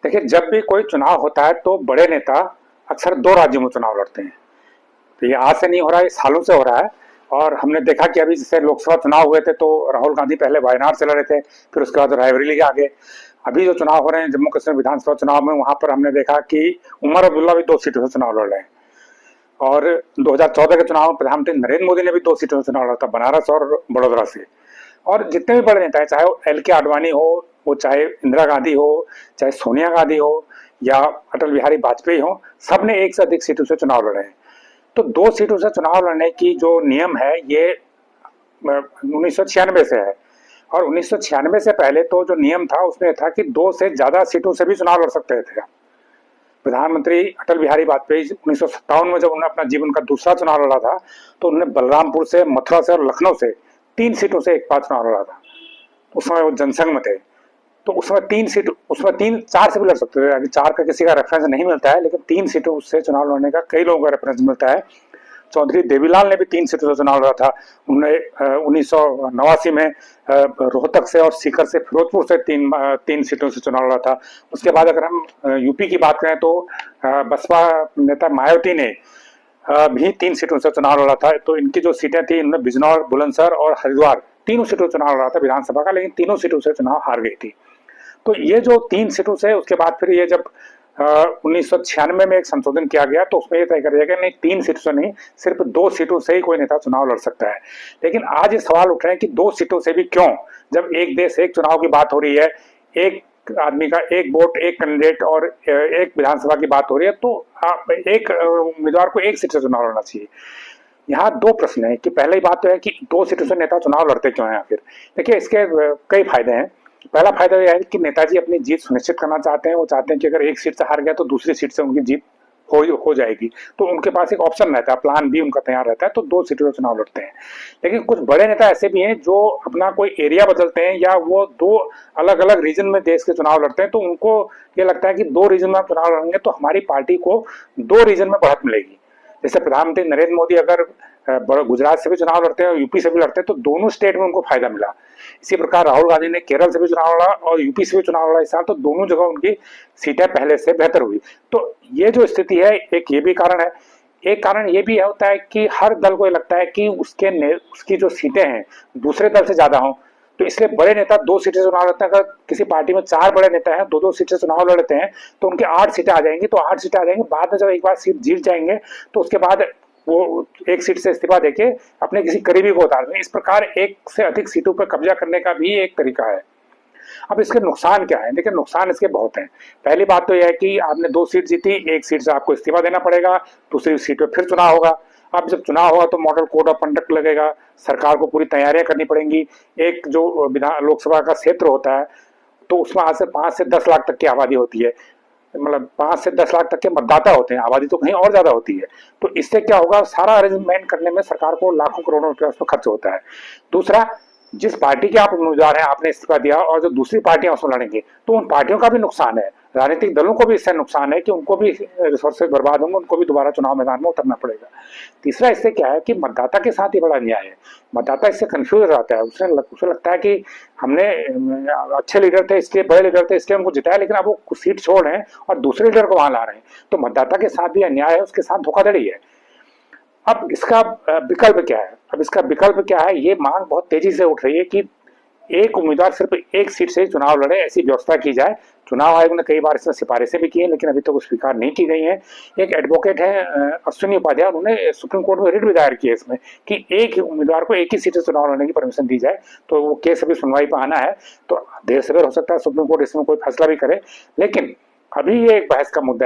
देखिए, जब भी कोई चुनाव होता है तो बड़े नेता अक्सर दो राज्यों में चुनाव लड़ते हैं। तो ये आज से नहीं हो रहा है, ये सालों से हो रहा है। और हमने देखा कि अभी जैसे लोकसभा चुनाव हुए थे तो राहुल गांधी पहले वायनाड से लड़े थे, फिर उसके बाद रायबरेली आ गए। अभी जो चुनाव हो रहे हैं जम्मू कश्मीर विधानसभा चुनाव में, वहां पर हमने देखा कि उमर अब्दुल्ला भी दो सीटों से चुनाव लड़ रहे हैं। और 2014 के चुनाव में प्रधानमंत्री नरेंद्र मोदी ने भी दो सीटों से चुनाव लड़ा था, बनारस और बड़ोदरा से। और जितने भी बड़े नेता हैं, चाहे वो एल के आडवाणी हो, वो चाहे इंदिरा गांधी हो, चाहे सोनिया गांधी हो, या अटल बिहारी वाजपेयी हो, सब ने एक से अधिक सीटों से चुनाव लड़े हैं। तो दो सीटों से चुनाव लड़ने की जो नियम है ये 1996 से है। और 1996 से पहले तो जो नियम था उसमें था कि दो से ज्यादा सीटों से भी चुनाव लड़ सकते थे। प्रधानमंत्री अटल बिहारी वाजपेयी 1957 में जब उन्होंने अपना जीवन का दूसरा चुनाव लड़ा था तो उन्होंने बलरामपुर से, मथुरा से और लखनऊ से तीन सीटों से एक बार चुनाव लड़ा था। उस समय वो जनसंघ में थे, तो उसमें तीन सीट, उसमें तीन चार से भी लड़ सकते थे। अभी चार का किसी का रेफरेंस नहीं मिलता है, लेकिन तीन सीटों से चुनाव लड़ने का कई लोगों का रेफरेंस मिलता है। चौधरी देवीलाल ने भी तीन सीटों से चुनाव लड़ा था। उन्होंने 1989 में रोहतक से और सीकर से, फिरोजपुर से तीन सीटों से चुनाव लड़ा था। उसके बाद अगर हम यूपी की बात करें तो बसपा नेता मायावती ने भी तीन सीटों से चुनाव लड़ा था। तो इनकी जो सीटें थी, इनमें बिजनौर, बुलंदशहर और हरिद्वार, तीनों सीटों से चुनाव लड़ा था विधानसभा का, लेकिन तीनों सीटों से चुनाव हार गई थी। तो ये जो तीन सीटों से, उसके बाद फिर ये जब 1996 में एक संशोधन किया गया तो उसमें यह तय कर दिया गया नहीं, तीन सीटों से नहीं, सिर्फ दो सीटों से ही कोई नेता चुनाव लड़ सकता है। लेकिन आज ये सवाल उठ रहे हैं कि दो सीटों से भी क्यों, जब एक देश एक चुनाव की बात हो रही है, एक आदमी का एक वोट, एक कैंडिडेट और एक विधानसभा की बात हो रही है, तो एक उम्मीदवार को एक सीट से चुनाव लड़ना चाहिए। यहाँ दो प्रश्न है कि पहली बात तो है कि दो सीटों से नेता चुनाव लड़ते क्यों हैं आखिर। देखिए, इसके कई फायदे हैं। पहला फायदा यह है कि नेताजी अपनी जीत सुनिश्चित करना चाहते हैं। वो चाहते हैं कि अगर एक सीट से हार गया तो दूसरी सीट से उनकी जीत हो जाएगी, तो उनके पास एक ऑप्शन रहता है, प्लान बी उनका तैयार रहता है, तो दो सीटों से चुनाव लड़ते हैं। लेकिन कुछ बड़े नेता ऐसे भी हैं जो अपना कोई एरिया बदलते हैं या वो दो अलग अलग रीजन में देश के चुनाव लड़ते हैं, तो उनको ये लगता है कि दो रीजन में चुनाव लड़ेंगे तो हमारी पार्टी को दो रीजन में बढ़त मिलेगी। जैसे प्रधानमंत्री नरेंद्र मोदी अगर गुजरात से भी चुनाव लड़ते हैं और यूपी से भी लड़ते हैं तो दोनों स्टेट में उनको फायदा मिला। इसी प्रकार राहुल गांधी ने केरल से भी चुनाव लड़ा और यूपी से भी चुनाव लड़ा इस साल, तो दोनों जगह उनकी सीटें पहले से बेहतर हुई। तो ये जो स्थिति है, एक ये भी कारण है। एक कारण ये भी होता है कि हर दल को ये लगता है कि उसकी जो सीटें हैं दूसरे दल से ज्यादा हों, तो इसलिए बड़े नेता दो सीटें से चुनाव लड़ते हैं। अगर किसी पार्टी में चार बड़े नेता हैं, दो दो सीटें से चुनाव लड़ते हैं, तो उनके 8 सीटें आ जाएंगी। तो 8 सीटें आ जाएंगी, बाद में जब एक बार सीट जीत जाएंगे तो उसके बाद वो एक सीट से इस्तीफा देके अपने किसी करीबी को उतार देंगे। इस प्रकार एक से अधिक सीटों पर कब्जा करने का भी एक तरीका है। अब इसके नुकसान क्या है? देखिए, नुकसान इसके बहुत हैं। पहली बात तो यह है कि आपने 2 सीट जीती, एक सीट से आपको इस्तीफा देना पड़ेगा, दूसरी सीट पर फिर चुनाव होगा। अब जब चुनाव होगा तो मॉडल कोड ऑफ कंडक्ट लगेगा, सरकार को पूरी तैयारियां करनी पड़ेंगी। एक जो लोकसभा का क्षेत्र होता है तो उसमें आज से 5 से 10 लाख तक की आबादी होती है, मतलब 5 से 10 लाख तक के मतदाता होते हैं, आबादी तो कहीं और ज्यादा होती है। तो इससे क्या होगा, सारा अरेंजमेंट करने में सरकार को लाखों करोड़ों रुपया उसमें खर्च होता है। दूसरा, जिस पार्टी के आप उम्मीदवार हैं, आपने इस्तीफा दिया और जो दूसरी पार्टियां उसमें लड़ेंगी तो उन पार्टियों का भी नुकसान है, राजनीतिक दलों को भी इससे नुकसान है कि उनको भी रिसोर्सेज बर्बाद होंगे, उनको भी दोबारा चुनाव मैदान में उतरना पड़ेगा। तीसरा, इससे क्या है कि मतदाता के साथ ही बड़ा अन्याय है। मतदाता इससे कंफ्यूज रहता है, उसे लगता है कि हमने अच्छे लीडर थे इसलिए, बड़े लीडर थे इसलिए उनको जिताया, लेकिन अब वो सीट छोड़ रहे हैं और दूसरे लीडर को वहां ला रहे हैं। तो मतदाता के साथ भी अन्याय है, उसके साथ धोखाधड़ी है। अब इसका विकल्प क्या है? अब इसका विकल्प क्या है, ये मांग बहुत तेजी से उठ रही है कि एक उम्मीदवार सिर्फ एक सीट से चुनाव लड़े, ऐसी व्यवस्था की जाए। चुनाव आयोग ने कई बार इसमें सिफारिशें भी की हैं, लेकिन अभी तक स्वीकार नहीं की गई हैं। एक एडवोकेट है अश्विनी उपाध्याय, उन्होंने सुप्रीम कोर्ट में रिट भी दायर की है इसमें कि एक ही उम्मीदवार को एक ही सीट से चुनाव लड़ने की परमिशन दी जाए। तो वो केस अभी सुनवाई पर आना है, तो देर सवेर हो सकता है सुप्रीम कोर्ट इसमें कोई फैसला भी करे, लेकिन अभी ये एक बहस का मुद्दा है।